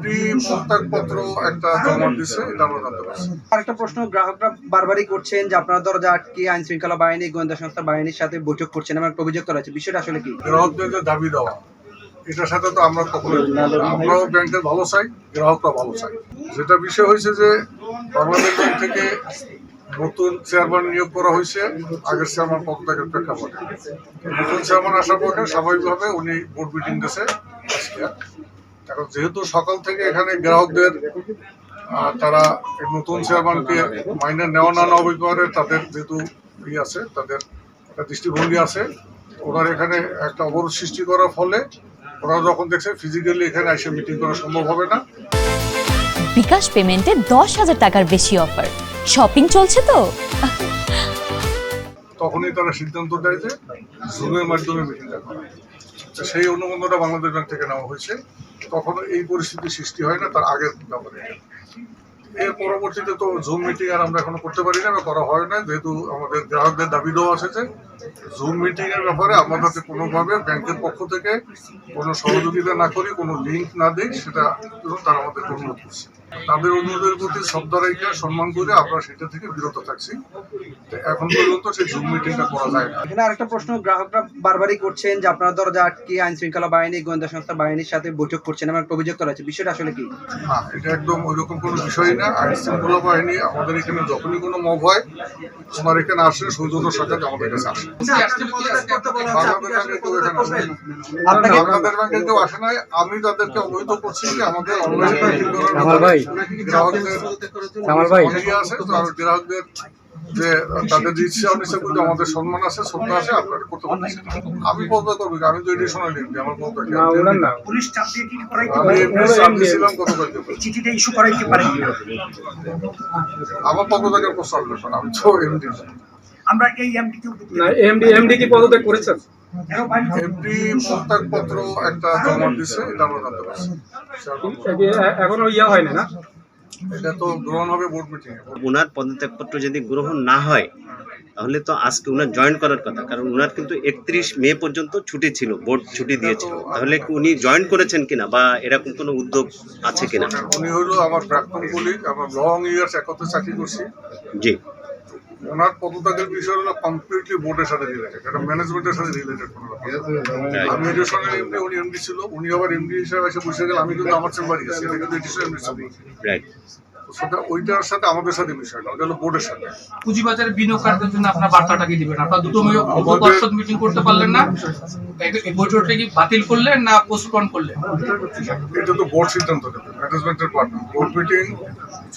MD পদত্যাগপত্র একটা জমা দিছে, এটা আমরা জানতে পারছি। আরেকটা প্রশ্ন গ্রাহকরা বারবারই করছেন যে আপনারা দরজা আটকে আইন শৃঙ্খলা বাহিনী, গোয়েন্দা সংস্থা বাহিনীর সাথে বৈঠক করছেন, এমন একটা অভিযোগ করা হয়েছে। বিষয়টা আসলে কি? গ্রাহকদের যে দাবি দেওয়া, এটার সাথে তো আমরা কখনোই, আমরাও ব্যাংকের ভালো চাই, গ্রাহকরা ভালো চাই। যেটা বিষয় হয়েছে যে বাংলাদেশ ব্যাংক থেকে নতুন চেয়ারম্যান নিয়োগ করা হয়েছে আগের চেয়ারম্যান পদত্যাগের প্রেক্ষাপটে। নতুন চেয়ারম্যান আসার পরে স্বাভাবিকভাবে উনি বোর্ড মিটিং দিয়েছে আজকে। এখন যেহেতু সকাল থেকে এখানে গ্রাহকদের তারা নতুন চেয়ারম্যানকে মাইনে নেওয়া না নেওয়া ব্যাপারে তাদের যেহেতু আছে, তাদের একটা দৃষ্টিভঙ্গি আছে, ওনার এখানে একটা অবরোধ সৃষ্টি করার ফলে ওরা যখন দেখছে ফিজিক্যালি এখানে এসে মিটিং করা সম্ভব হবে না। বিকাশ পেমেন্টে 10,000 টাকার বেশি অফার, শপিং চলছে তো। তখনই তারা সিদ্ধান্ত দেয় যে জুমের মাধ্যমে মিটিংটা করা। সেই অনুমোদনটা বাংলাদেশ ব্যাংক থেকে নেওয়া হয়েছে। তখন এই পরিস্থিতি সৃষ্টি হয় না, তার আগের ব্যাপারে। এর পরবর্তীতে তো জুম মিটিং আর আমরা এখনো করতে পারি না বা করা হয় না, যেহেতু আমাদের গ্রাহকদের দাবি দেওয়া আছে যে জুম মিটিং এর ব্যাপারে আমরা যাতে কোনোভাবে ব্যাংকের পক্ষ থেকে কোনো সহযোগিতা না করি, কোনো লিঙ্ক না দিই, সেটা তারা আমাদের অনুরোধ করছে। তাদের অনুরোধের প্রতি শ্রদ্ধা রেখে সম্মান করে আমরা সেটা থেকে বিরত থাকছি। এখন পর্যন্ত সেই জুম মিটিংটা করা যায় না। এখানে আরেকটা প্রশ্ন গ্রাহকরা বারবারই করছেন যে আপনারা দরজা আটকে আইন শৃঙ্খলা বাহিনী, গোয়েন্দা সংস্থা বাহিনীর সাথে বৈঠক করছেন, এমন একটা অভিযোগ করা হয়েছে। বিষয়টা আসলে কি? না, এটা একদম ওইরকম কোনো বিষয় না। আইন শৃঙ্খলা বাহিনী আমাদের এখানে যখনই কোনো মব হয় ওনার এখানে আসে, সৌজন্যের সাথে আমাদের কাছে আসে। বাংলাদেশ ব্যাংকে কেউ আসে নাই। আমি তাদেরকে অবহিত করছি যে আমাদের অনলাইন ব্যাংকিং গ্রাহকদের আছে, গ্রাহকদের যে তাদের ইচ্ছা অনিচ্ছা করতে আমাদের সম্মান আছে, শ্রদ্ধা আছে, আপনারা করতে পারছেন। আমি পদত্যাগ করবো, আমি তো এডিশনাল এমডি, আমার পদত্যাগ পুলিশ চাপ দিয়ে কি করাইতে আমি পারে? এমডি চাপ দিয়েছিলাম গতকালকে। চিঠিটা ইস্যু করাইতে পারে? আমার পদত্যাগের প্রস্তাব না, আমি তো এমডি। আমরা এই এমডি কে এমডি কি পদত্যাগ করেছেন? এমডি পদত্যাগপত্র একটা জমা দিছে, এটা আমরা জানতে পারছি। এখনো হয় না? এটা তো গ্রহণ হবে বোর্ড মিটিং এ। ওনার পদত্যাগপত্র যদি গ্রহণ না হয় তাহলে তো আজকে ওনার জয়েন করার কথা, কারণ ওনার কিন্তু 31 মে পর্যন্ত ছুটি ছিল, বোর্ড ছুটি দিয়েছিল। তাহলে কি উনি জয়েন করেছেন কিনা বা এরকম কোনো উদ্যোগ আছে কিনা? উনি হলো আমার প্রাক্তন কলিগ, আমরা লং ইয়ার্স একত্রে চাকরি করছি। জি, ওনার পদত্যাগের বিষয় হলো কমপ্লিটলি বোর্ডের সাথে রিলেটেড, এটা ম্যানেজমেন্টের সাথে রিলেটেড কোনো ব্যাপার। আমি এডিশনাল এমডি, উনি এমডি ছিল, উনি আবার এমডি হিসেবে এসে বসে গেল, আমি কিন্তু আমার চেম্বারই আছি, এটা কিন্তু এডিশনাল এমডি ছিল। রাইট। সেটা ওইটার সাথে আমাদের সাথে বিষয় না, ওটা হলো বোর্ডের সাথে। পুঁজিবাজারে বিনিয়োগকারীদের জন্য আপনার বার্তাটা কি দিবেন? আপনার দুটো পর্ষদ মিটিং করতে পারলেন না, এই বৈঠকটা কি বাতিল করলেন না পোস্টপোন করলেন? এটা তো বোর্ড সিদ্ধান্ত নেবে, ম্যানেজমেন্টের পার্ট না। বোর্ড মিটিং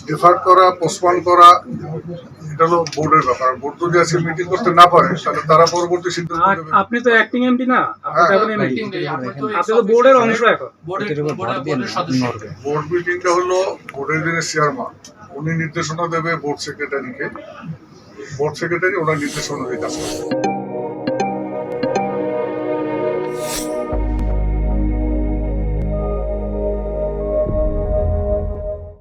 ডিফার করা, পোস্টপোন করা, এটা হলো বোর্ডের ব্যাপার। বোর্ড যদি আজকে মিটিং করতে না পারে তাহলে তারা পরবর্তী সিদ্ধান্ত নেবে। আপনি তো অ্যাক্টিং এমডি না, আপনি তো বোর্ডের অংশ। এখন বোর্ডের সদস্য। বোর্ড মিটিংটা হলো বোর্ডের যিনি চেয়ারম্যান, উনি নির্দেশনা দেবে বোর্ড সেক্রেটারিকে, বোর্ড সেক্রেটারি ওনার নির্দেশনা দিয়ে কাজ করবে।